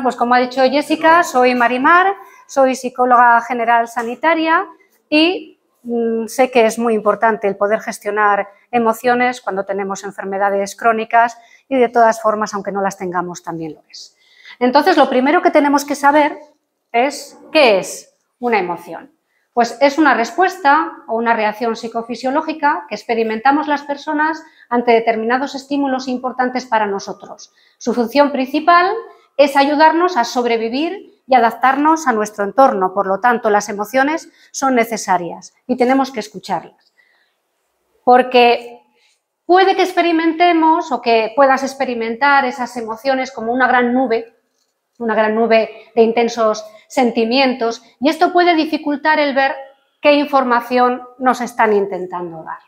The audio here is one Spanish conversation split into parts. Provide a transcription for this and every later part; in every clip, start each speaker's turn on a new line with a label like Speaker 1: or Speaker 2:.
Speaker 1: Pues como ha dicho Jessica, soy Marimar, soy psicóloga general sanitaria y sé que es muy importante el poder gestionar emociones cuando tenemos enfermedades crónicas y de todas formas, aunque no las tengamos, también lo es. Entonces, lo primero que tenemos que saber es ¿qué es una emoción? Pues es una respuesta o una reacción psicofisiológica que experimentamos las personas ante determinados estímulos importantes para nosotros. Su función principal es ayudarnos a sobrevivir y adaptarnos a nuestro entorno. Por lo tanto, las emociones son necesarias y tenemos que escucharlas. Porque puede que experimentemos o que puedas experimentar esas emociones como una gran nube de intensos sentimientos, y esto puede dificultar el ver qué información nos están intentando dar.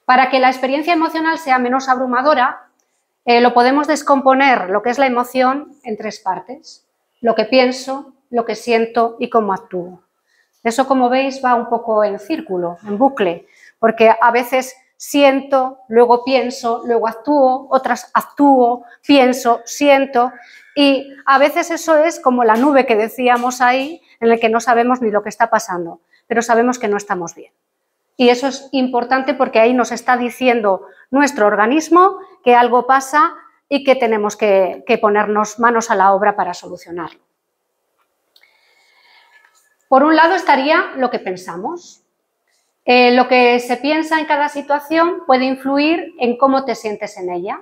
Speaker 1: Para que la experiencia emocional sea menos abrumadora, lo podemos descomponer, lo que es la emoción, en tres partes: lo que pienso, lo que siento y cómo actúo. Eso, como veis, va un poco en círculo, en bucle, porque a veces siento, luego pienso, luego actúo, otras actúo, pienso, siento, y a veces eso es como la nube que decíamos ahí, en la que no sabemos ni lo que está pasando, pero sabemos que no estamos bien. Y eso es importante porque ahí nos está diciendo nuestro organismo que algo pasa y que tenemos que ponernos manos a la obra para solucionarlo. Por un lado estaría lo que pensamos. Lo que se piensa en cada situación puede influir en cómo te sientes en ella.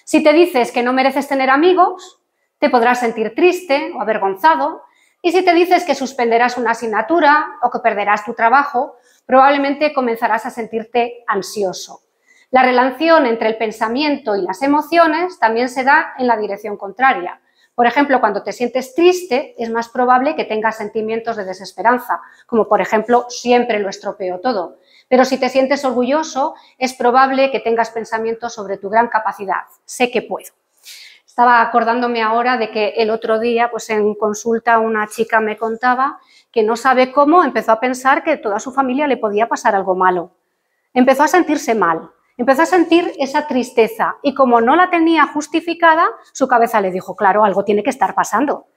Speaker 1: Si te dices que no mereces tener amigos, te podrás sentir triste o avergonzado, y si te dices que suspenderás una asignatura o que perderás tu trabajo, probablemente comenzarás a sentirte ansioso. La relación entre el pensamiento y las emociones también se da en la dirección contraria. Por ejemplo, cuando te sientes triste, es más probable que tengas sentimientos de desesperanza, como por ejemplo, siempre lo estropeo todo. Pero si te sientes orgulloso, es probable que tengas pensamientos sobre tu gran capacidad. Sé que puedo. Estaba acordándome ahora de que el otro día, pues en consulta, una chica me contaba que no sabe cómo empezó a pensar que toda su familia le podía pasar algo malo. Empezó a sentirse mal, empezó a sentir esa tristeza y como no la tenía justificada, su cabeza le dijo, claro, algo tiene que estar pasando.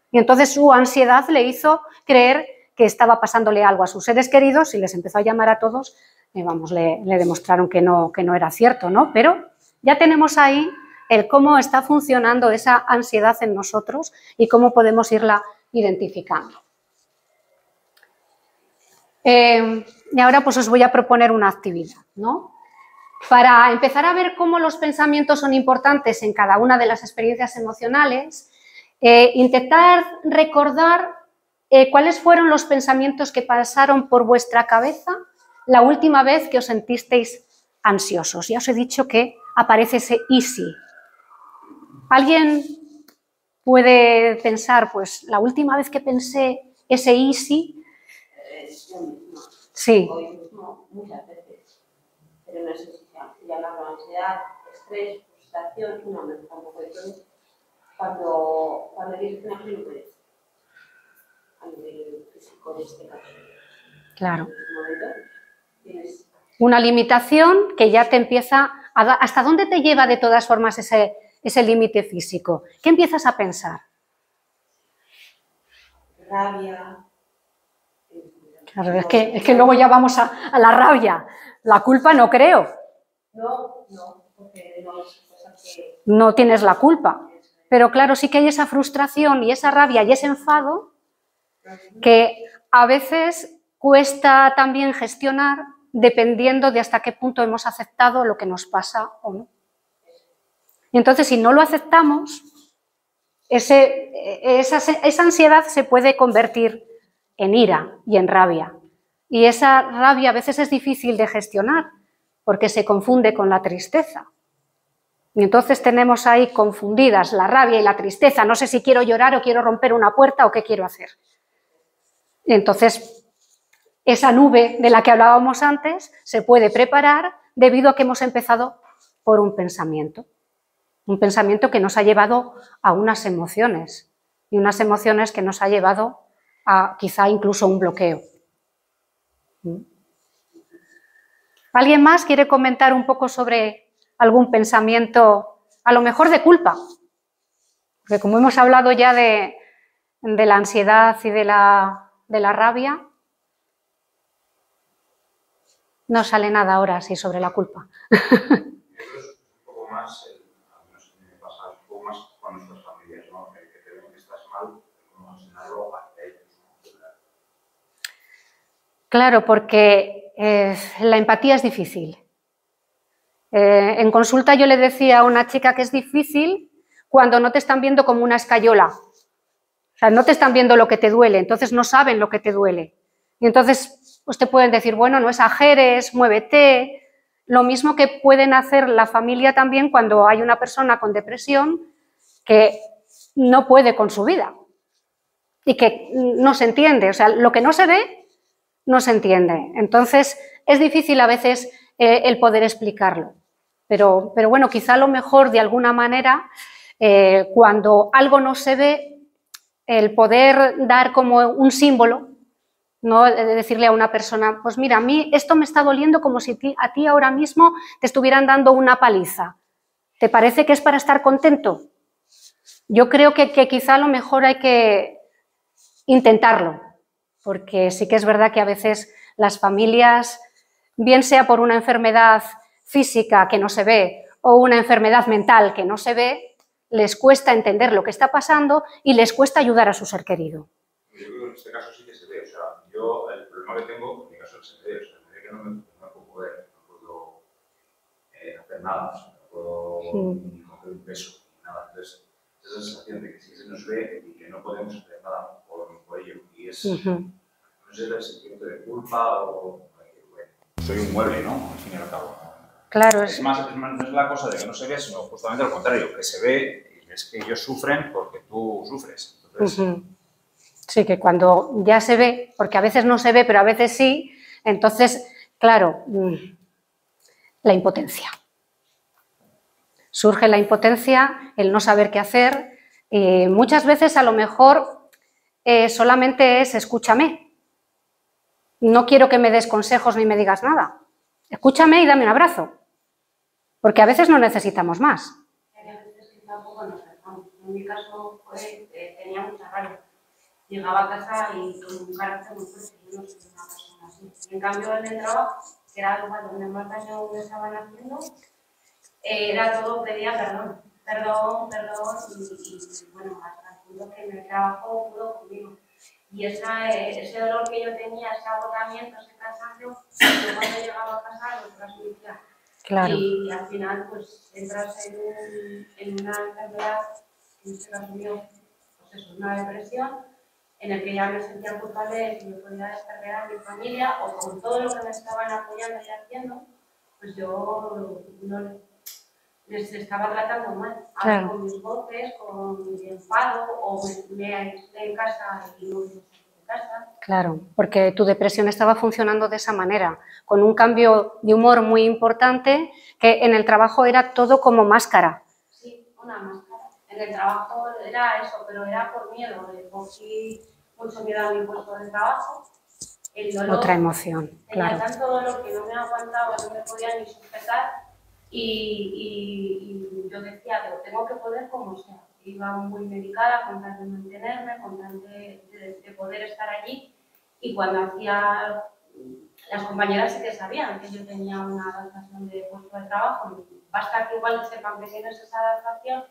Speaker 1: Y entonces su ansiedad le hizo creer que estaba pasándole algo a sus seres queridos y les empezó a llamar a todos, le demostraron que no era cierto, ¿no? Pero ya tenemos ahí el cómo está funcionando esa ansiedad en nosotros y cómo podemos irla identificando. Y ahora pues os voy a proponer una actividad, ¿no? Para empezar a ver cómo los pensamientos son importantes en cada una de las experiencias emocionales, intentar recordar cuáles fueron los pensamientos que pasaron por vuestra cabeza la última vez que os sentisteis ansiosos. Ya os he dicho que aparece ese easy. ¿Alguien puede pensar, pues, la última vez que pensé ese easy? Sí.
Speaker 2: Hoy mismo, muchas veces, pero no sé si llamarlo ansiedad, estrés, frustración, no tampoco de todo. Cuando tienes una fluidez a nivel físico, en este caso.
Speaker 1: Claro.
Speaker 2: En ese momento tienes
Speaker 1: una limitación que ya te empieza a dar. ¿Hasta dónde te lleva de todas formas ese límite físico? ¿Qué empiezas a pensar?
Speaker 2: Rabia.
Speaker 1: Claro, es que luego ya vamos a la rabia. La culpa no creo.
Speaker 2: No, porque no es cosa que...
Speaker 1: No tienes la culpa. Pero claro, sí que hay esa frustración y esa rabia y ese enfado que a veces cuesta también gestionar dependiendo de hasta qué punto hemos aceptado lo que nos pasa o no. Y entonces, si no lo aceptamos, esa ansiedad se puede convertir en ira y en rabia. Y esa rabia a veces es difícil de gestionar porque se confunde con la tristeza. Y entonces tenemos ahí confundidas la rabia y la tristeza. No sé si quiero llorar o quiero romper una puerta o qué quiero hacer. Y entonces, esa nube de la que hablábamos antes se puede preparar debido a que hemos empezado por un pensamiento que nos ha llevado a unas emociones y unas emociones que nos ha llevado a quizá incluso un bloqueo. ¿Alguien más quiere comentar un poco sobre algún pensamiento, a lo mejor de culpa? Porque como hemos hablado ya de la ansiedad y de la rabia, no sale nada ahora así sobre la culpa.
Speaker 3: Un poco más, al menos a mí me pasa un poco más con nuestras familias, ¿no? Que te ven que estás mal, no enseñarlo hacia ellos, ¿no?
Speaker 1: Claro, porque la empatía es difícil. En consulta yo le decía a una chica que es difícil cuando no te están viendo como una escayola. O sea, no te están viendo lo que te duele, entonces no saben lo que te duele. Y entonces pues te pueden decir, bueno, no exageres, muévete. Lo mismo que pueden hacer la familia también cuando hay una persona con depresión que no puede con su vida y que no se entiende. O sea, lo que no se ve, no se entiende. Entonces, es difícil a veces el poder explicarlo. Pero bueno, quizá a lo mejor de alguna manera, cuando algo no se ve, el poder dar como un símbolo, no decirle a una persona, pues mira, a mí esto me está doliendo como si a ti ahora mismo te estuvieran dando una paliza. ¿Te parece que es para estar contento? Yo creo que quizá a lo mejor hay que intentarlo, porque sí que es verdad que a veces las familias, bien sea por una enfermedad física que no se ve o una enfermedad mental que no se ve, les cuesta entender lo que está pasando y les cuesta ayudar a su ser querido.
Speaker 3: Yo creo que en este caso sí que se ve, o sea, yo el problema que tengo, en mi caso se ve, o sea, se ve que no puedo ver, no puedo hacer nada, o sea, no puedo coger un peso, nada. Entonces, esa sensación de que sí que se nos ve y que no podemos hacer nada por ello. Y es, no sé, el sentimiento de culpa o bueno, soy un mueble, ¿no? Al fin y al cabo.
Speaker 1: Claro,
Speaker 3: es más, no es la cosa de que no se ve, sino justamente al contrario, que se ve y es que ellos sufren porque tú sufres. Entonces,
Speaker 1: sí, que cuando ya se ve, porque a veces no se ve, pero a veces sí, entonces, claro, la impotencia. Surge la impotencia, el no saber qué hacer. Muchas veces a lo mejor solamente es escúchame. No quiero que me des consejos ni me digas nada. Escúchame y dame un abrazo. Porque a veces no necesitamos más.
Speaker 2: Hay veces que tampoco nos dejamos. En mi caso tenía mucha rabia. Llegaba a casa y con un carácter muy fuerte. Yo no soy una persona así. En cambio, en el trabajo, que era el lugar donde más daño me estaban haciendo, era todo, pedía perdón. Perdón, y bueno, hasta el punto que en el trabajo pudo conmigo. Y ese dolor que yo tenía, ese agotamiento, ese cansancio, yo cuando llegaba a casa lo transmitía.
Speaker 1: Claro.
Speaker 2: Y al final, pues, entras en una enfermedad, en este caso mío, pues eso, una depresión, en el que ya me sentía culpable de que me podía descargar a mi familia o con todo lo que me estaban apoyando y haciendo, pues yo no les estaba tratando mal.
Speaker 1: Claro.
Speaker 2: Con mis voces, con mi enfado, o me aislé en casa y no me salí de casa.
Speaker 1: Claro, porque tu depresión estaba funcionando de esa manera, con un cambio de humor muy importante, que en el trabajo era todo como máscara.
Speaker 2: Sí, una máscara. En el trabajo era eso, pero era por miedo. Cogí mucho miedo a mi puesto de trabajo. El dolor.
Speaker 1: Otra emoción,
Speaker 2: tenía
Speaker 1: claro.
Speaker 2: tanto dolor que no me aguantaba, no me podía ni sujetar. Y yo decía, pero tengo que poder como sea. Iba muy medicada con tal de mantenerme, con tal de poder estar allí. Y cuando hacía, las compañeras sí que sabían que yo tenía una adaptación de puesto de trabajo. Basta que igual sepan que tienes esa adaptación.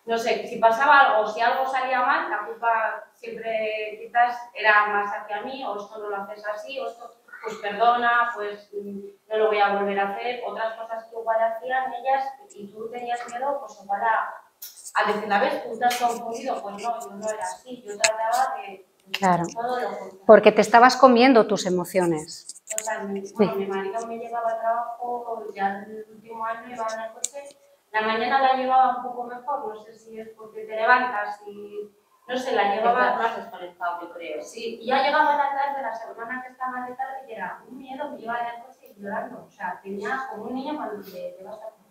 Speaker 2: No sé, si pasaba algo, si algo salía mal, la culpa siempre quizás era más hacia mí, o esto no lo haces así, o esto, pues perdona, pues no lo voy a volver a hacer. Otras cosas que igual hacían ellas y tú tenías miedo, pues igual a decir, ¿la ves? Tú te has confundido, pues no, yo no era así, yo trataba de
Speaker 1: claro,
Speaker 2: todo lo contrario.
Speaker 1: Porque te estabas comiendo tus emociones.
Speaker 2: Totalmente. Bueno, mi marido me llevaba al trabajo, ya el último año iba en el coche. La mañana la llevaba un poco mejor, no sé si es porque te levantas y, no sé, la llevaba más desconectado, yo creo. Sí, y ya llegaba a la tarde, la semana que estaba de tarde, y era un miedo, me llevaba en el coche llorando. O sea, tenía como un niño cuando te vas a comer.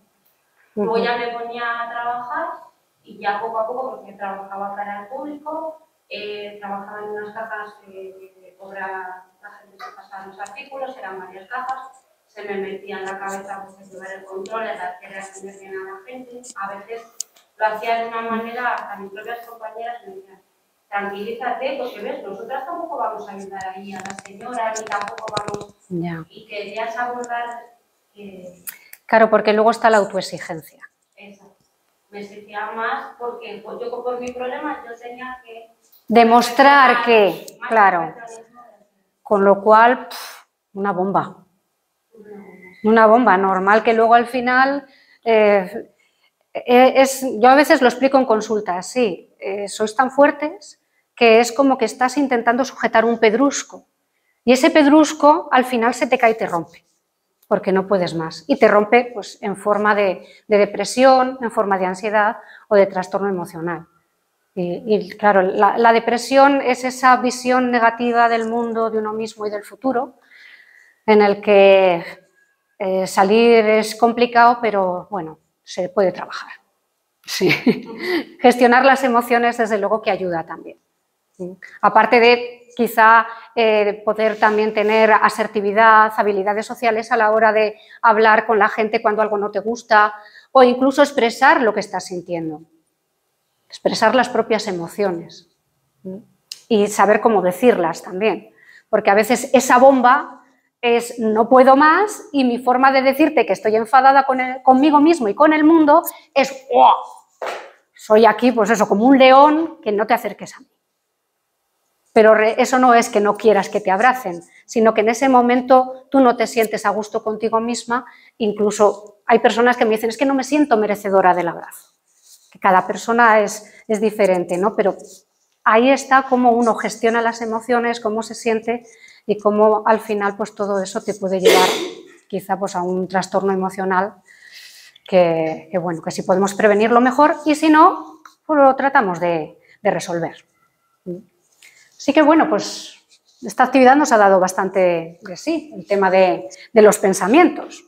Speaker 2: Luego ya me ponía a trabajar y ya poco a poco, porque trabajaba para el público, trabajaba en unas cajas que cobra la gente que pasa los artículos, eran varias cajas. Se me metía en la cabeza pues, llevar el control, el hacer atender bien a la gente. A veces lo hacía de una manera, a mis propias compañeras me decían, tranquilízate, porque ves, nosotras tampoco vamos a ayudar ahí a la señora, ni tampoco vamos...
Speaker 1: Ya.
Speaker 2: Y querías abordar...
Speaker 1: Claro, porque luego está la autoexigencia.
Speaker 2: Exacto. Me exigía más porque pues, yo por mi problema yo tenía que...
Speaker 1: Demostrar que, claro, con lo cual, una bomba. Una bomba normal que luego al final... yo a veces lo explico en consultas, sí, sois tan fuertes que es como que estás intentando sujetar un pedrusco y ese pedrusco al final se te cae y te rompe, porque no puedes más y te rompe pues, en forma de depresión, en forma de ansiedad o de trastorno emocional. Y claro, la depresión es esa visión negativa del mundo, de uno mismo y del futuro, en el que salir es complicado, pero bueno, se puede trabajar. Sí. Gestionar las emociones, desde luego, que ayuda también. Aparte de, quizá, poder también tener asertividad, habilidades sociales a la hora de hablar con la gente cuando algo no te gusta o incluso expresar lo que estás sintiendo. Expresar las propias emociones y saber cómo decirlas también. Porque a veces esa bomba es no puedo más y mi forma de decirte que estoy enfadada conmigo mismo y con el mundo es ¡oh! Soy aquí, pues eso, como un león, que no te acerques a mí. Pero eso no es que no quieras que te abracen, sino que en ese momento tú no te sientes a gusto contigo misma. Incluso hay personas que me dicen, es que no me siento merecedora del abrazo. Que cada persona es diferente, ¿no? Pero ahí está cómo uno gestiona las emociones, cómo se siente y cómo al final pues todo eso te puede llevar quizá pues a un trastorno emocional que bueno, que si podemos prevenirlo mejor y si no, pues lo tratamos de resolver. Así que bueno, pues esta actividad nos ha dado bastante de sí, el tema de los pensamientos.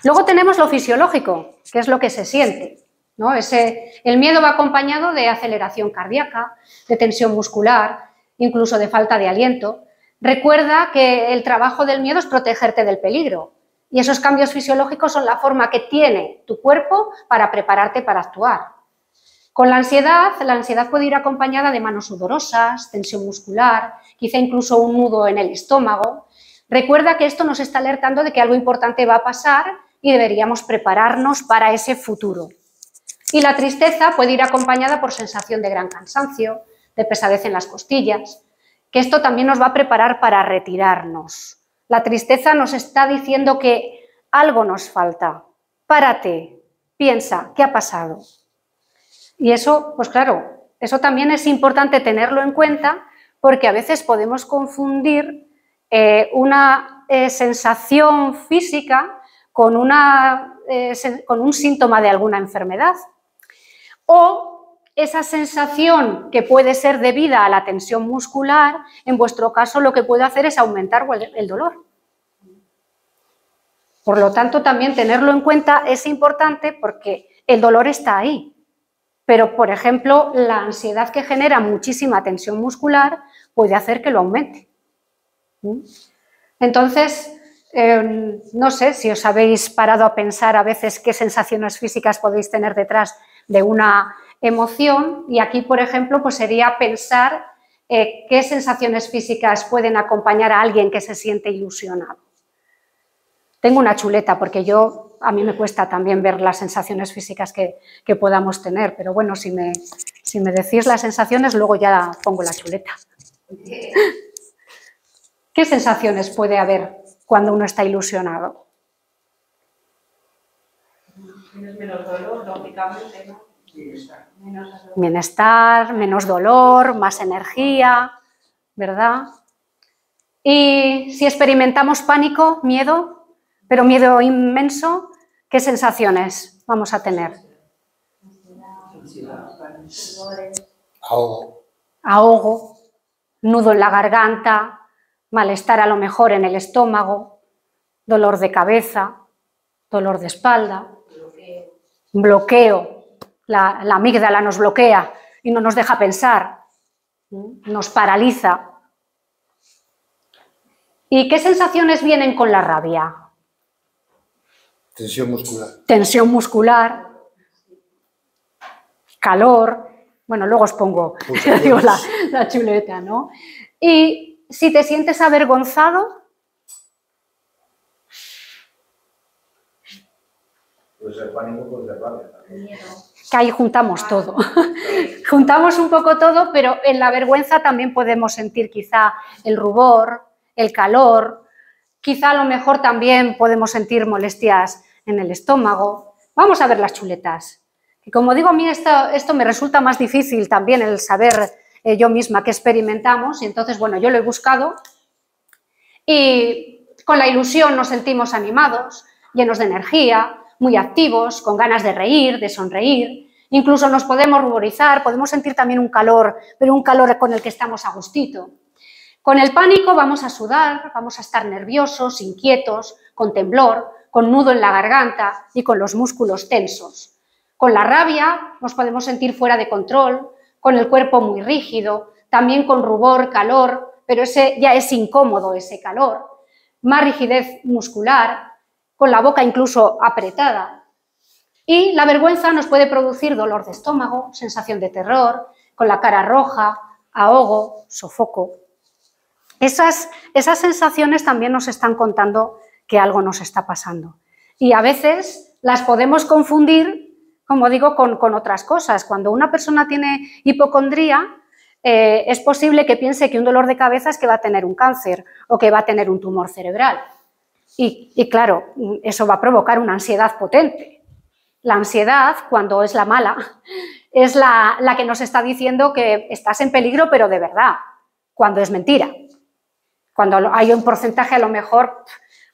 Speaker 1: Luego tenemos lo fisiológico, que es lo que se siente, ¿no? El miedo va acompañado de aceleración cardíaca, de tensión muscular, incluso de falta de aliento. Recuerda que el trabajo del miedo es protegerte del peligro y esos cambios fisiológicos son la forma que tiene tu cuerpo para prepararte para actuar. Con la ansiedad puede ir acompañada de manos sudorosas, tensión muscular, quizá incluso un nudo en el estómago. Recuerda que esto nos está alertando de que algo importante va a pasar y deberíamos prepararnos para ese futuro. Y la tristeza puede ir acompañada por sensación de gran cansancio, de pesadez en las costillas, que esto también nos va a preparar para retirarnos. La tristeza nos está diciendo que algo nos falta. Párate, piensa, ¿qué ha pasado? Y eso, pues claro, eso también es importante tenerlo en cuenta porque a veces podemos confundir una sensación física con un síntoma de alguna enfermedad. O esa sensación que puede ser debida a la tensión muscular, en vuestro caso lo que puede hacer es aumentar el dolor. Por lo tanto, también tenerlo en cuenta es importante porque el dolor está ahí. Pero, por ejemplo, la ansiedad que genera muchísima tensión muscular puede hacer que lo aumente. Entonces, no sé si os habéis parado a pensar a veces qué sensaciones físicas podéis tener detrás de una emoción y aquí, por ejemplo, pues sería pensar qué sensaciones físicas pueden acompañar a alguien que se siente ilusionado. Tengo una chuleta porque a mí me cuesta también ver las sensaciones físicas que podamos tener, pero bueno, si me decís las sensaciones, luego ya pongo la chuleta. ¿Qué sensaciones puede haber cuando uno está ilusionado?
Speaker 2: Tienes menos dolor, lógicamente, ¿no?
Speaker 1: Bienestar, menos dolor, más energía, ¿verdad? Y si experimentamos pánico, miedo, pero miedo inmenso, ¿qué sensaciones vamos a tener? Ahogo, nudo en la garganta, malestar a lo mejor en el estómago, dolor de cabeza, dolor de espalda, bloqueo. La amígdala nos bloquea y no nos deja pensar, nos paraliza. ¿Y qué sensaciones vienen con la rabia?
Speaker 4: Tensión muscular.
Speaker 1: Tensión muscular, calor, bueno, luego os pongo digo, la chuleta, ¿no? Y si te sientes avergonzado,
Speaker 3: puede ser pánico, puede ser rabia también.
Speaker 1: que ahí juntamos todo. Juntamos un poco todo, pero en la vergüenza también podemos sentir quizá el rubor, el calor, quizá a lo mejor también podemos sentir molestias en el estómago. Vamos a ver las chuletas. Y como digo, a mí esto me resulta más difícil también el saber yo misma qué experimentamos, y entonces, bueno, yo lo he buscado y con la ilusión nos sentimos animados, llenos de energía, muy activos, con ganas de reír, de sonreír, incluso nos podemos ruborizar, podemos sentir también un calor, pero un calor con el que estamos a gustito. Con el pánico vamos a sudar, vamos a estar nerviosos, inquietos, con temblor, con nudo en la garganta y con los músculos tensos. Con la rabia nos podemos sentir fuera de control, con el cuerpo muy rígido, también con rubor, calor, pero ese ya es incómodo, ese calor, más rigidez muscular, con la boca incluso apretada. Y la vergüenza nos puede producir dolor de estómago, sensación de terror, con la cara roja, ahogo, sofoco. Esas sensaciones también nos están contando que algo nos está pasando. Y a veces las podemos confundir, como digo, con otras cosas. Cuando una persona tiene hipocondría, es posible que piense que un dolor de cabeza es que va a tener un cáncer o que va a tener un tumor cerebral. Y claro, eso va a provocar una ansiedad potente. La ansiedad, cuando es la mala, es la que nos está diciendo que estás en peligro, pero de verdad, cuando es mentira. Cuando hay un porcentaje a lo mejor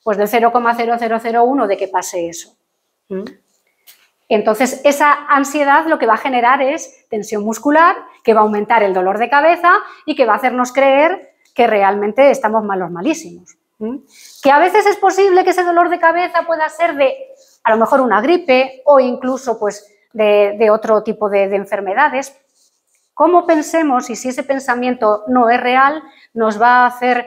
Speaker 1: pues del 0,0001 de que pase eso. Entonces, esa ansiedad lo que va a generar es tensión muscular, que va a aumentar el dolor de cabeza y que va a hacernos creer que realmente estamos malos, malísimos. Que a veces es posible que ese dolor de cabeza pueda ser de, a lo mejor, una gripe o incluso pues, de otro tipo de enfermedades. Cómo pensemos y si ese pensamiento no es real, nos va a hacer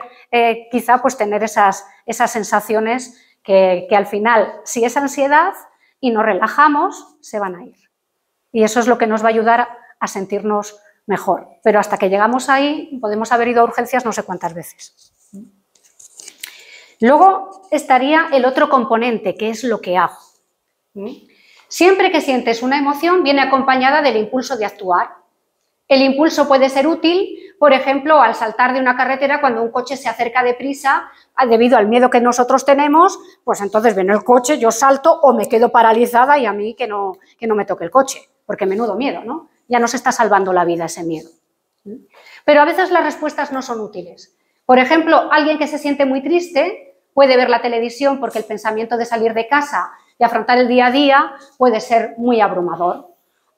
Speaker 1: quizá pues, tener esas sensaciones que al final, si es ansiedad y nos relajamos, se van a ir. Y eso es lo que nos va a ayudar a sentirnos mejor. Pero hasta que llegamos ahí, podemos haber ido a urgencias no sé cuántas veces. Luego estaría el otro componente, que es lo que hago. Siempre que sientes una emoción, viene acompañada del impulso de actuar. El impulso puede ser útil, por ejemplo, al saltar de una carretera cuando un coche se acerca deprisa, debido al miedo que nosotros tenemos, pues entonces viene el coche, yo salto o me quedo paralizada y a mí que no me toque el coche, porque menudo miedo, ¿no? Ya nos está salvando la vida ese miedo. Pero a veces las respuestas no son útiles. Por ejemplo, alguien que se siente muy triste puede ver la televisión porque el pensamiento de salir de casa y afrontar el día a día puede ser muy abrumador.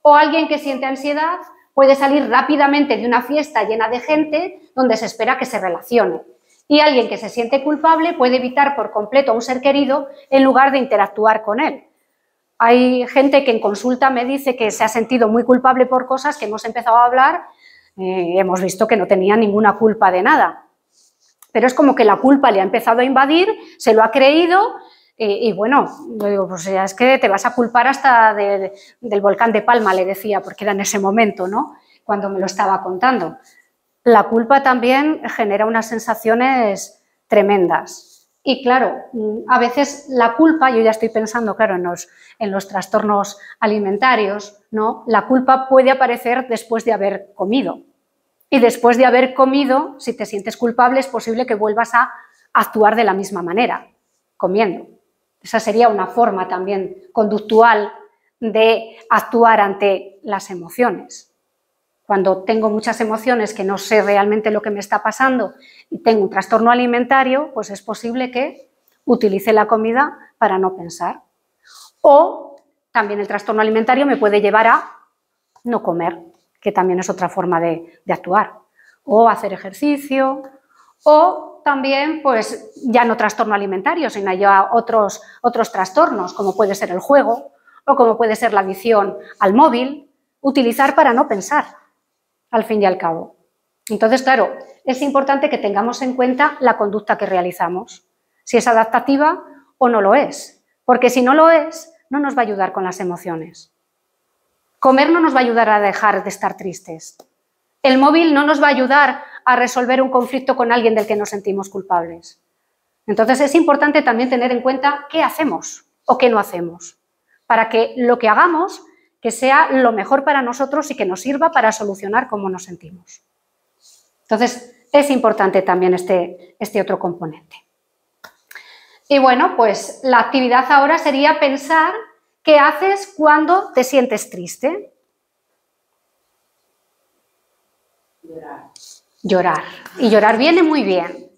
Speaker 1: O alguien que siente ansiedad puede salir rápidamente de una fiesta llena de gente donde se espera que se relacione. Y alguien que se siente culpable puede evitar por completo a un ser querido en lugar de interactuar con él. Hay gente que en consulta me dice que se ha sentido muy culpable por cosas que hemos empezado a hablar y hemos visto que no tenía ninguna culpa de nada. Pero es como que la culpa le ha empezado a invadir, se lo ha creído y bueno, yo digo, pues ya es que te vas a culpar hasta del volcán de Palma, le decía, porque era en ese momento, ¿no? Cuando me lo estaba contando. La culpa también genera unas sensaciones tremendas. Y claro, a veces la culpa, yo ya estoy pensando, claro, en los trastornos alimentarios, ¿no? La culpa puede aparecer después de haber comido. Y después de haber comido, si te sientes culpable, es posible que vuelvas a actuar de la misma manera, comiendo. Esa sería una forma también conductual de actuar ante las emociones. Cuando tengo muchas emociones que no sé realmente lo que me está pasando y tengo un trastorno alimentario, pues es posible que utilice la comida para no pensar. O también el trastorno alimentario me puede llevar a no comer, que también es otra forma de actuar. O hacer ejercicio, o también, pues, ya no trastorno alimentario, sino ya otros trastornos, como puede ser el juego, o como puede ser la adicción al móvil, utilizar para no pensar, al fin y al cabo. Entonces, claro, es importante que tengamos en cuenta la conducta que realizamos, si es adaptativa o no lo es, porque si no lo es, no nos va a ayudar con las emociones. Comer no nos va a ayudar a dejar de estar tristes. El móvil no nos va a ayudar a resolver un conflicto con alguien del que nos sentimos culpables. Entonces es importante también tener en cuenta qué hacemos o qué no hacemos, para que lo que hagamos que sea lo mejor para nosotros y que nos sirva para solucionar cómo nos sentimos. Entonces es importante también este otro componente. Y bueno, pues la actividad ahora sería pensar qué haces cuando te sientes triste. Llorar. Y llorar viene muy bien,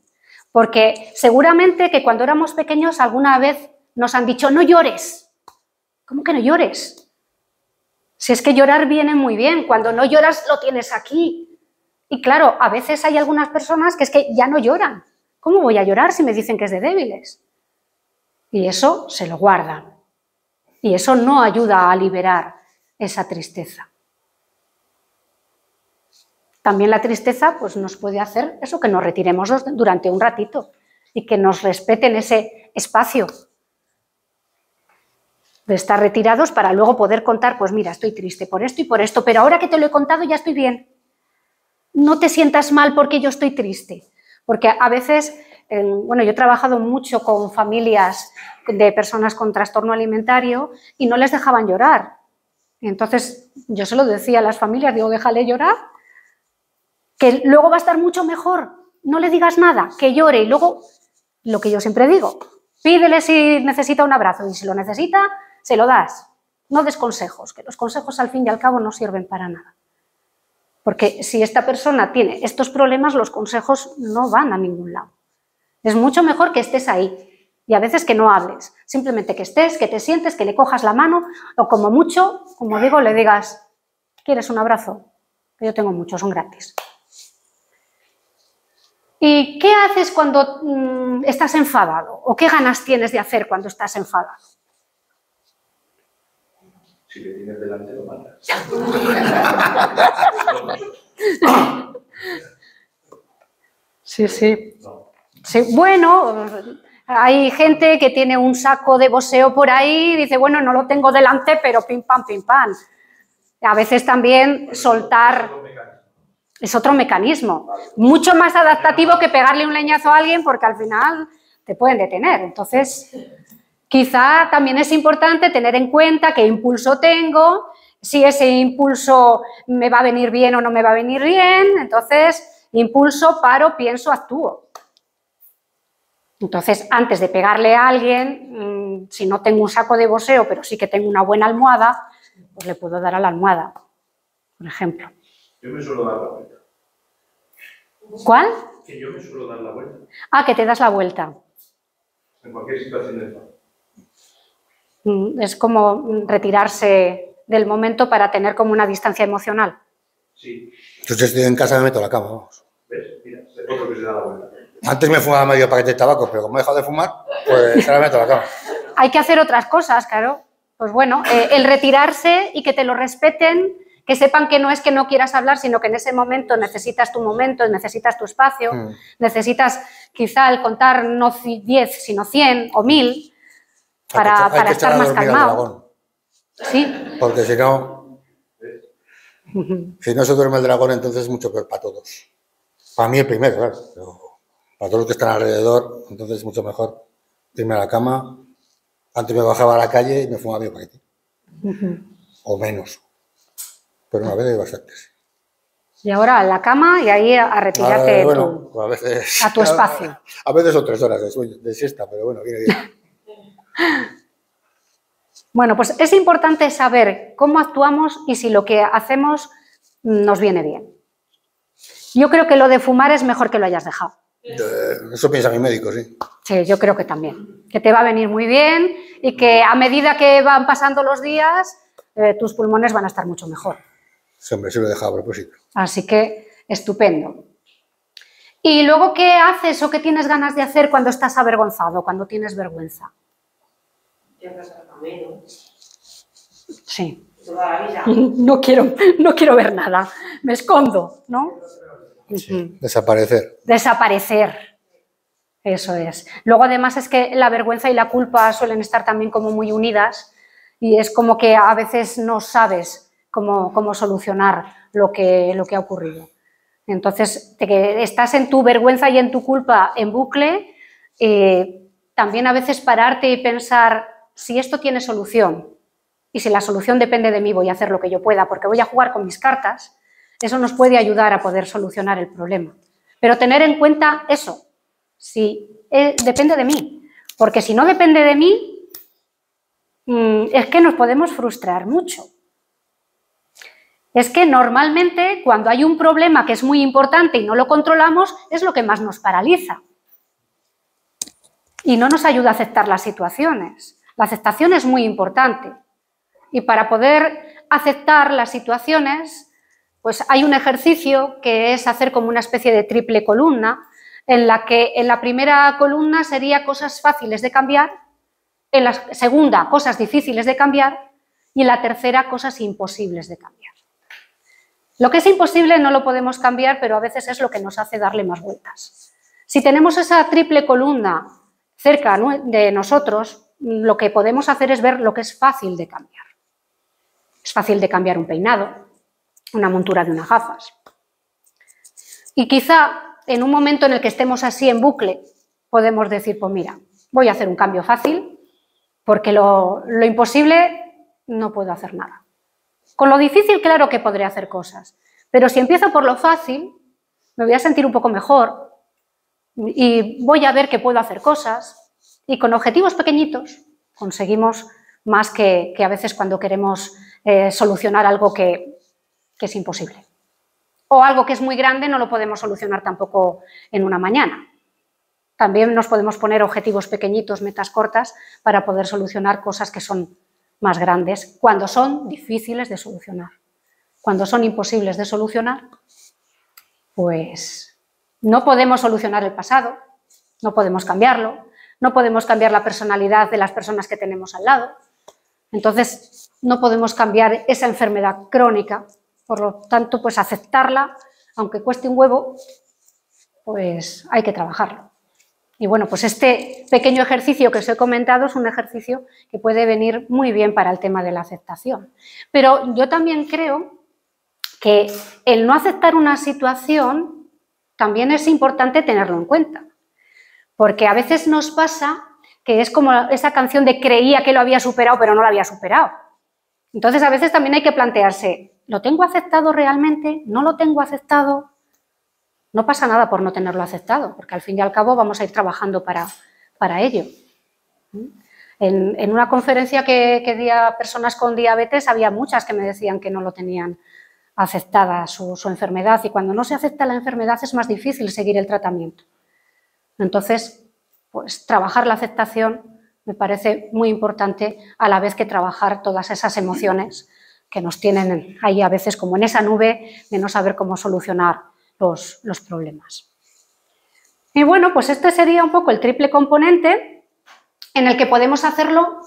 Speaker 1: porque seguramente que cuando éramos pequeños alguna vez nos han dicho no llores. ¿Cómo que no llores? Si es que llorar viene muy bien, cuando no lloras lo tienes aquí. Y claro, a veces hay algunas personas que es que ya no lloran. ¿Cómo voy a llorar si me dicen que es de débiles? Y eso se lo guardan. Y eso no ayuda a liberar esa tristeza. También la tristeza pues, nos puede hacer eso, que nos retiremos durante un ratito y que nos respeten ese espacio de estar retirados para luego poder contar, pues mira, estoy triste por esto y por esto, pero ahora que te lo he contado ya estoy bien. No te sientas mal porque yo estoy triste. Porque a veces, bueno, yo he trabajado mucho con familias de personas con trastorno alimentario y no les dejaban llorar. Y entonces yo se lo decía a las familias, digo, déjale llorar, que luego va a estar mucho mejor, no le digas nada, que llore y luego, lo que yo siempre digo, pídele si necesita un abrazo y si lo necesita, se lo das. No des consejos, que los consejos al fin y al cabo no sirven para nada. Porque si esta persona tiene estos problemas, los consejos no van a ningún lado. Es mucho mejor que estés ahí y a veces que no hables, simplemente que estés, que te sientes, que le cojas la mano o como mucho, como digo, le digas, ¿quieres un abrazo? Que yo tengo muchos, son gratis. ¿Y qué haces cuando estás enfadado? ¿O qué ganas tienes de hacer cuando estás enfadado?
Speaker 3: Si le tienes delante, lo mandas.
Speaker 1: Sí, sí. Sí. Bueno, hay gente que tiene un saco de boxeo por ahí y dice, bueno, no lo tengo delante, pero pim, pam, pim, pam. A veces también soltar es otro mecanismo, mucho más adaptativo que pegarle un leñazo a alguien porque al final te pueden detener. Entonces, quizá también es importante tener en cuenta qué impulso tengo, si ese impulso me va a venir bien o no me va a venir bien. Entonces, impulso, paro, pienso, actúo. Entonces, antes de pegarle a alguien, si no tengo un saco de boxeo, pero sí que tengo una buena almohada, pues le puedo dar a la almohada, por ejemplo.
Speaker 3: Yo me suelo dar la vuelta.
Speaker 1: ¿Cuál?
Speaker 3: Que yo me suelo dar la vuelta.
Speaker 1: Ah, que te das la vuelta.
Speaker 3: En cualquier situación de enfado.
Speaker 1: Es como retirarse del momento para tener como una distancia emocional.
Speaker 3: Sí.
Speaker 4: Yo si estoy en casa me meto a la cama, vamos.
Speaker 3: ¿Ves? Mira, otro que se da la vuelta.
Speaker 4: Antes me fumaba medio paquete de tabaco, pero como he dejado de fumar, pues ahora me meto a la cama.
Speaker 1: Hay que hacer otras cosas, claro. Pues bueno, el retirarse y que te lo respeten, que sepan que no es que no quieras hablar, sino que en ese momento necesitas tu momento, necesitas tu espacio, necesitas quizá el contar no 10, sino 100 o 1000 para estar más calmado. Sí.
Speaker 4: Porque si no se duerme el dragón, entonces es mucho peor para todos. Para mí el primero, claro, pero para todos los que están alrededor, entonces es mucho mejor irme a la cama. Antes me bajaba a la calle y me fumaba medio paquete. O menos. Pero una vez hay bastantes.
Speaker 1: Y ahora a la cama y ahí a retirarte
Speaker 4: bueno, a veces,
Speaker 1: a tu espacio.
Speaker 4: A veces son 3 horas de sueño, de siesta, pero bueno, viene bien.
Speaker 1: Bueno, pues es importante saber cómo actuamos y si lo que hacemos nos viene bien. Yo creo que lo de fumar es mejor que lo hayas dejado.
Speaker 4: Eso piensa mi médico, sí.
Speaker 1: Sí, yo creo que también. Que te va a venir muy bien y que a medida que van pasando los días, tus pulmones van a estar mucho mejor.
Speaker 4: Sí, hombre, sí lo he dejado a propósito.
Speaker 1: Así que, estupendo. ¿Y luego qué haces o qué tienes ganas de hacer cuando estás avergonzado, cuando tienes vergüenza?
Speaker 2: Yo creo que menos.
Speaker 1: Sí.
Speaker 2: Toda la vida.
Speaker 1: No quiero ver nada. Me escondo, ¿no?
Speaker 4: Sí. Desaparecer.
Speaker 1: Desaparecer. Eso es. Luego, además, es que la vergüenza y la culpa suelen estar también como muy unidas y es como que a veces no sabes cómo solucionar lo que ha ocurrido. Entonces, que estás en tu vergüenza y en tu culpa en bucle, también a veces pararte y pensar si esto tiene solución y si la solución depende de mí, voy a hacer lo que yo pueda porque voy a jugar con mis cartas, eso nos puede ayudar a poder solucionar el problema. Pero tener en cuenta eso, si depende de mí, porque si no depende de mí, es que nos podemos frustrar mucho. Es que normalmente cuando hay un problema que es muy importante y no lo controlamos, es lo que más nos paraliza. Y no nos ayuda a aceptar las situaciones. La aceptación es muy importante. Y para poder aceptar las situaciones, pues hay un ejercicio que es hacer como una especie de triple columna, en la que en la primera columna sería cosas fáciles de cambiar, en la segunda cosas difíciles de cambiar y en la tercera cosas imposibles de cambiar. Lo que es imposible no lo podemos cambiar, pero a veces es lo que nos hace darle más vueltas. Si tenemos esa triple columna cerca de nosotros, lo que podemos hacer es ver lo que es fácil de cambiar. Es fácil de cambiar un peinado, una montura de unas gafas. Y quizá en un momento en el que estemos así en bucle, podemos decir, pues mira, voy a hacer un cambio fácil, porque lo imposible no puedo hacer nada. Con lo difícil, claro que podré hacer cosas, pero si empiezo por lo fácil, me voy a sentir un poco mejor y voy a ver que puedo hacer cosas y con objetivos pequeñitos conseguimos más que a veces cuando queremos solucionar algo que es imposible. O algo que es muy grande no lo podemos solucionar tampoco en una mañana. También nos podemos poner objetivos pequeñitos, metas cortas, para poder solucionar cosas que son más grandes, cuando son difíciles de solucionar. Cuando son imposibles de solucionar, pues no podemos solucionar el pasado, no podemos cambiarlo, no podemos cambiar la personalidad de las personas que tenemos al lado, entonces no podemos cambiar esa enfermedad crónica, por lo tanto, pues aceptarla, aunque cueste un huevo, pues hay que trabajarlo. Y bueno, pues este pequeño ejercicio que os he comentado es un ejercicio que puede venir muy bien para el tema de la aceptación. Pero yo también creo que el no aceptar una situación también es importante tenerlo en cuenta. Porque a veces nos pasa que es como esa canción de creía que lo había superado, pero no lo había superado. Entonces a veces también hay que plantearse, ¿lo tengo aceptado realmente? ¿No lo tengo aceptado? No pasa nada por no tenerlo aceptado, porque al fin y al cabo vamos a ir trabajando para ello. En una conferencia que di a personas con diabetes, había muchas que me decían que no lo tenían aceptada su enfermedad, y cuando no se acepta la enfermedad es más difícil seguir el tratamiento. Entonces, pues trabajar la aceptación me parece muy importante, a la vez que trabajar todas esas emociones que nos tienen ahí a veces como en esa nube de no saber cómo solucionar los problemas. Y bueno, pues este sería un poco el triple componente en el que podemos hacerlo,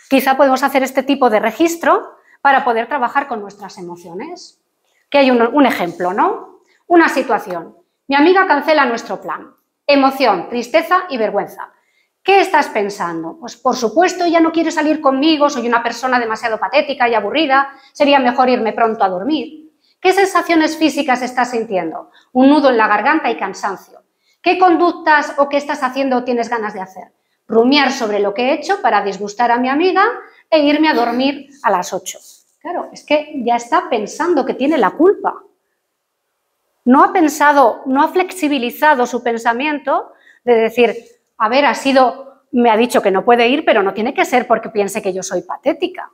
Speaker 1: quizá podemos hacer este tipo de registro para poder trabajar con nuestras emociones. Que hay un ejemplo, ¿no? Una situación. Mi amiga cancela nuestro plan. Emoción, tristeza y vergüenza. ¿Qué estás pensando? Pues por supuesto ella no quiere salir conmigo, soy una persona demasiado patética y aburrida, sería mejor irme pronto a dormir. ¿Qué sensaciones físicas estás sintiendo? Un nudo en la garganta y cansancio. ¿Qué conductas o qué estás haciendo o tienes ganas de hacer? Rumiar sobre lo que he hecho para disgustar a mi amiga e irme a dormir a las 8. Claro, es que ya está pensando que tiene la culpa. No ha pensado, no ha flexibilizado su pensamiento de decir, a ver, me ha dicho que no puede ir, pero no tiene que ser porque piense que yo soy patética.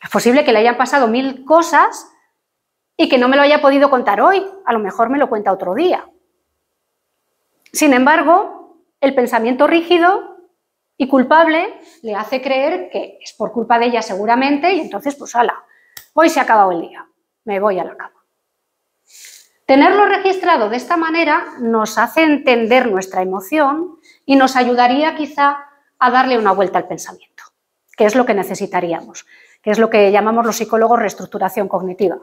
Speaker 1: Es posible que le hayan pasado 1000 cosas y que no me lo haya podido contar hoy, a lo mejor me lo cuenta otro día. Sin embargo, el pensamiento rígido y culpable le hace creer que es por culpa de ella seguramente y entonces, pues hala, hoy se ha acabado el día, me voy a la cama. Tenerlo registrado de esta manera nos hace entender nuestra emoción y nos ayudaría quizá a darle una vuelta al pensamiento, que es lo que necesitaríamos, que es lo que llamamos los psicólogos reestructuración cognitiva.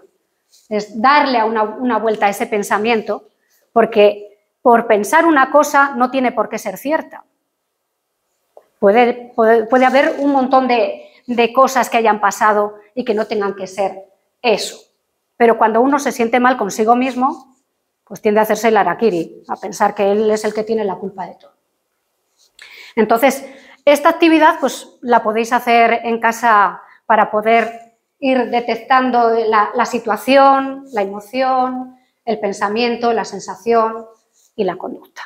Speaker 1: Es darle una vuelta a ese pensamiento, porque por pensar una cosa no tiene por qué ser cierta. Puede haber un montón de de cosas que hayan pasado y que no tengan que ser eso. Pero cuando uno se siente mal consigo mismo, pues tiende a hacerse el harakiri, a pensar que él es el que tiene la culpa de todo. Entonces, esta actividad pues la podéis hacer en casa para poder ir detectando la situación, la emoción, el pensamiento, la sensación y la conducta.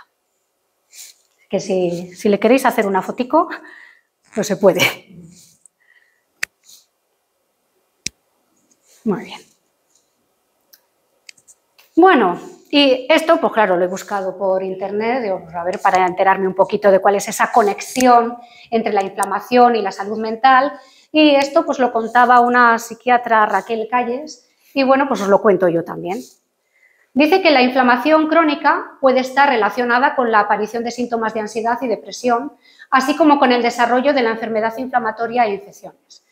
Speaker 1: Que si le queréis hacer una fotico, pues se puede. Muy bien. Bueno, y esto, pues claro, lo he buscado por internet, digo, pues a ver, para enterarme un poquito de cuál es esa conexión entre la inflamación y la salud mental, y esto pues lo contaba una psiquiatra, Raquel Calles, y bueno, pues os lo cuento yo también. Dice que la inflamación crónica puede estar relacionada con la aparición de síntomas de ansiedad y depresión, así como con el desarrollo de la enfermedad inflamatoria e infecciones.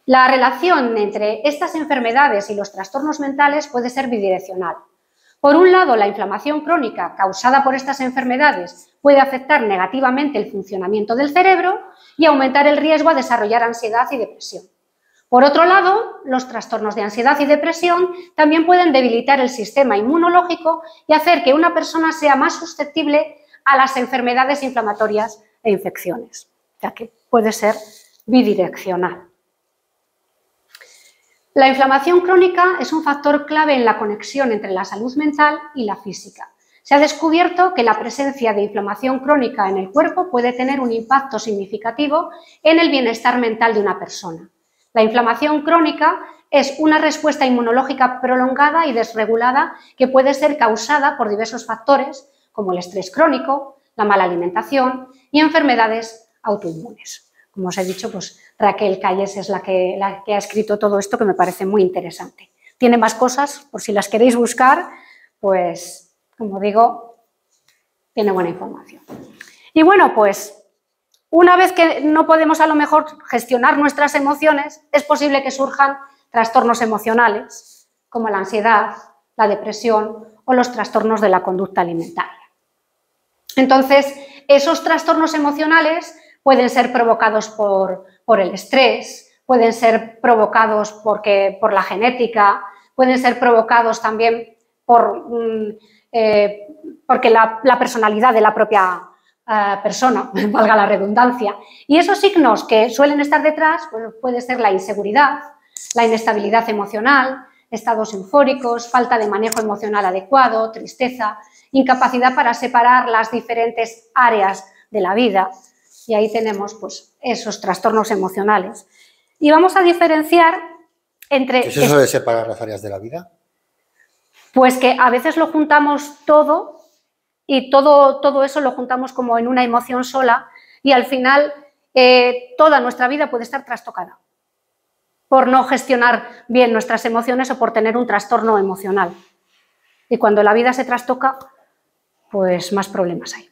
Speaker 1: La relación entre estas enfermedades y los trastornos mentales puede ser bidireccional. Por un lado, la inflamación crónica causada por estas enfermedades puede afectar negativamente el funcionamiento del cerebro y aumentar el riesgo a desarrollar ansiedad y depresión. Por otro lado, los trastornos de ansiedad y depresión también pueden debilitar el sistema inmunológico y hacer que una persona sea más susceptible a las enfermedades inflamatorias e infecciones, ya que puede ser bidireccional. La inflamación crónica es un factor clave en la conexión entre la salud mental y la física. Se ha descubierto que la presencia de inflamación crónica en el cuerpo puede tener un impacto significativo en el bienestar mental de una persona. La inflamación crónica es una respuesta inmunológica prolongada y desregulada que puede ser causada por diversos factores, como el estrés crónico, la mala alimentación y enfermedades autoinmunes. Como os he dicho, pues Raquel Calles es la que ha escrito todo esto, que me parece muy interesante. Tiene más cosas, por si las queréis buscar, pues, como digo, tiene buena información. Y bueno, pues, una vez que no podemos a lo mejor gestionar nuestras emociones, es posible que surjan trastornos emocionales, como la ansiedad, la depresión o los trastornos de la conducta alimentaria. Entonces, esos trastornos emocionales pueden ser provocados por el estrés, pueden ser provocados por la genética, pueden ser provocados también porque la personalidad de la propia persona, valga la redundancia. Y esos signos que suelen estar detrás pues, puede ser la inseguridad, la inestabilidad emocional, estados eufóricos, falta de manejo emocional adecuado, tristeza, incapacidad para separar las diferentes áreas de la vida. Y ahí tenemos pues, esos trastornos emocionales. Y vamos a diferenciar entre...
Speaker 4: ¿Qué es eso de separar las áreas de la vida?
Speaker 1: Pues que a veces lo juntamos todo y todo eso lo juntamos como en una emoción sola y al final toda nuestra vida puede estar trastocada por no gestionar bien nuestras emociones o por tener un trastorno emocional. Y cuando la vida se trastoca, pues más problemas hay.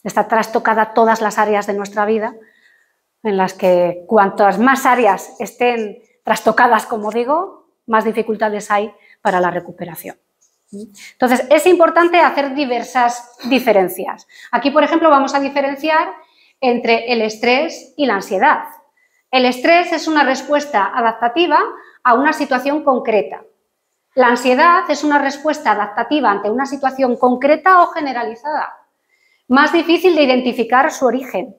Speaker 1: Está trastocada todas las áreas de nuestra vida, en las que cuantas más áreas estén trastocadas, como digo, más dificultades hay para la recuperación. Entonces, es importante hacer diversas diferencias. Aquí, por ejemplo, vamos a diferenciar entre el estrés y la ansiedad. El estrés es una respuesta adaptativa a una situación concreta. La ansiedad es una respuesta adaptativa ante una situación concreta o generalizada. Más difícil de identificar su origen,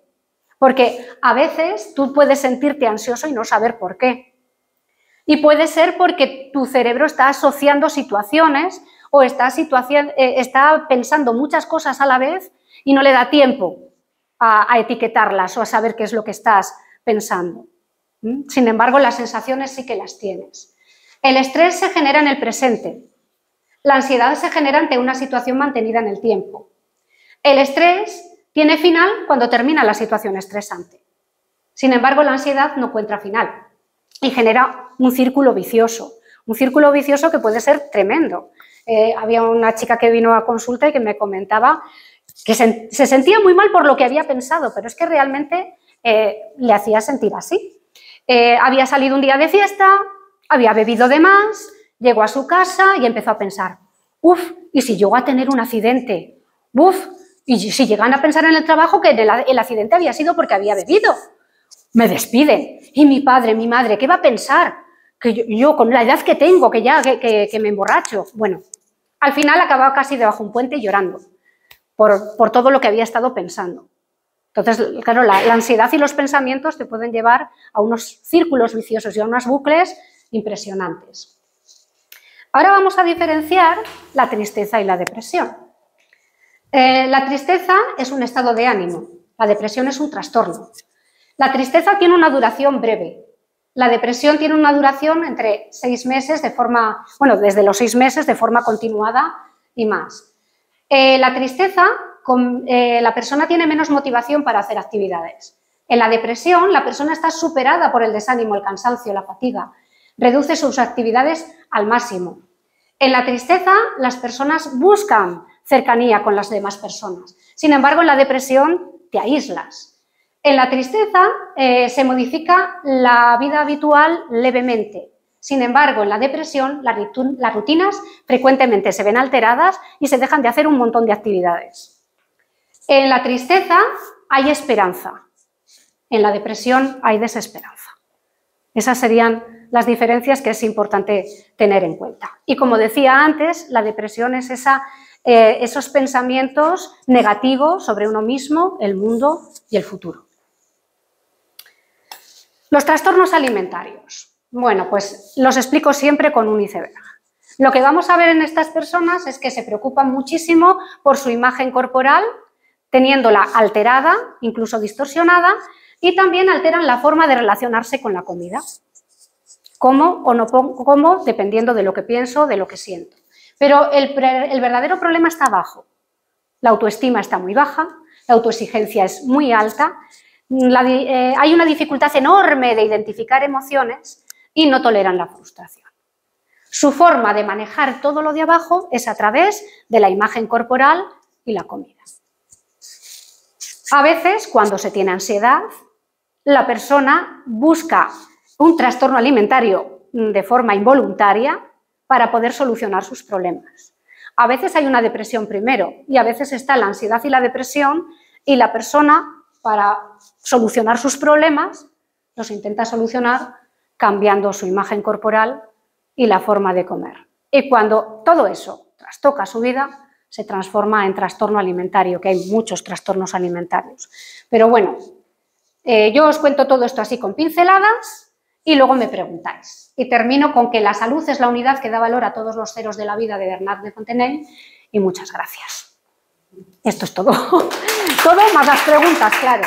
Speaker 1: porque a veces tú puedes sentirte ansioso y no saber por qué. Y puede ser porque tu cerebro está asociando situaciones o está pensando muchas cosas a la vez y no le da tiempo a etiquetarlas o a saber qué es lo que estás pensando. Sin embargo, las sensaciones sí que las tienes. El estrés se genera en el presente. La ansiedad se genera ante una situación mantenida en el tiempo. El estrés tiene final cuando termina la situación estresante. Sin embargo, la ansiedad no encuentra final y genera un círculo vicioso que puede ser tremendo. Había una chica que vino a consulta y que me comentaba que se sentía muy mal por lo que había pensado, pero es que realmente le hacía sentir así. Había salido un día de fiesta, había bebido de más, llegó a su casa y empezó a pensar, ¿y si llego a tener un accidente? Y si llegan a pensar en el trabajo que el accidente había sido porque había bebido. me despiden. Y mi padre, mi madre, ¿qué va a pensar? Que yo con la edad que tengo, que ya que me emborracho. Bueno, al final acababa casi debajo de un puente llorando por todo lo que había estado pensando. Entonces, claro, la ansiedad y los pensamientos te pueden llevar a unos círculos viciosos y a unos bucles impresionantes. Ahora vamos a diferenciar la tristeza y la depresión. La tristeza es un estado de ánimo, la depresión es un trastorno. La tristeza tiene una duración breve, la depresión tiene una duración entre 6 meses desde los 6 meses de forma continuada y más. La tristeza, la persona tiene menos motivación para hacer actividades. En la depresión, la persona está superada por el desánimo, el cansancio, la fatiga, reduce sus actividades al máximo. En la tristeza, las personas buscan cercanía con las demás personas. Sin embargo, en la depresión te aíslas. En la tristeza se modifica la vida habitual levemente. Sin embargo, en la depresión las rutinas frecuentemente se ven alteradas y se dejan de hacer un montón de actividades. En la tristeza hay esperanza. En la depresión hay desesperanza. Esas serían las diferencias que es importante tener en cuenta. Y como decía antes, la depresión es esos pensamientos negativos sobre uno mismo, el mundo y el futuro. Los trastornos alimentarios. Bueno, pues los explico siempre con un iceberg. Lo que vamos a ver en estas personas es que se preocupan muchísimo por su imagen corporal, teniéndola alterada, incluso distorsionada, y también alteran la forma de relacionarse con la comida. Como o no como, dependiendo de lo que pienso, de lo que siento. Pero el verdadero problema está abajo. La autoestima está muy baja, la autoexigencia es muy alta, hay una dificultad enorme de identificar emociones y no toleran la frustración. Su forma de manejar todo lo de abajo es a través de la imagen corporal y la comida. A veces, cuando se tiene ansiedad, la persona busca un trastorno alimentario de forma involuntaria para poder solucionar sus problemas. A veces hay una depresión primero y a veces está la ansiedad y la depresión y la persona, para solucionar sus problemas, los intenta solucionar cambiando su imagen corporal y la forma de comer. Y cuando todo eso trastoca su vida, se transforma en trastorno alimentario, que hay muchos trastornos alimentarios. Pero bueno, yo os cuento todo esto así con pinceladas y luego me preguntáis. Y termino con que la salud es la unidad que da valor a todos los ceros de la vida de Bernard de Fontenay, y muchas gracias. Esto es todo. Todo más las preguntas, claro.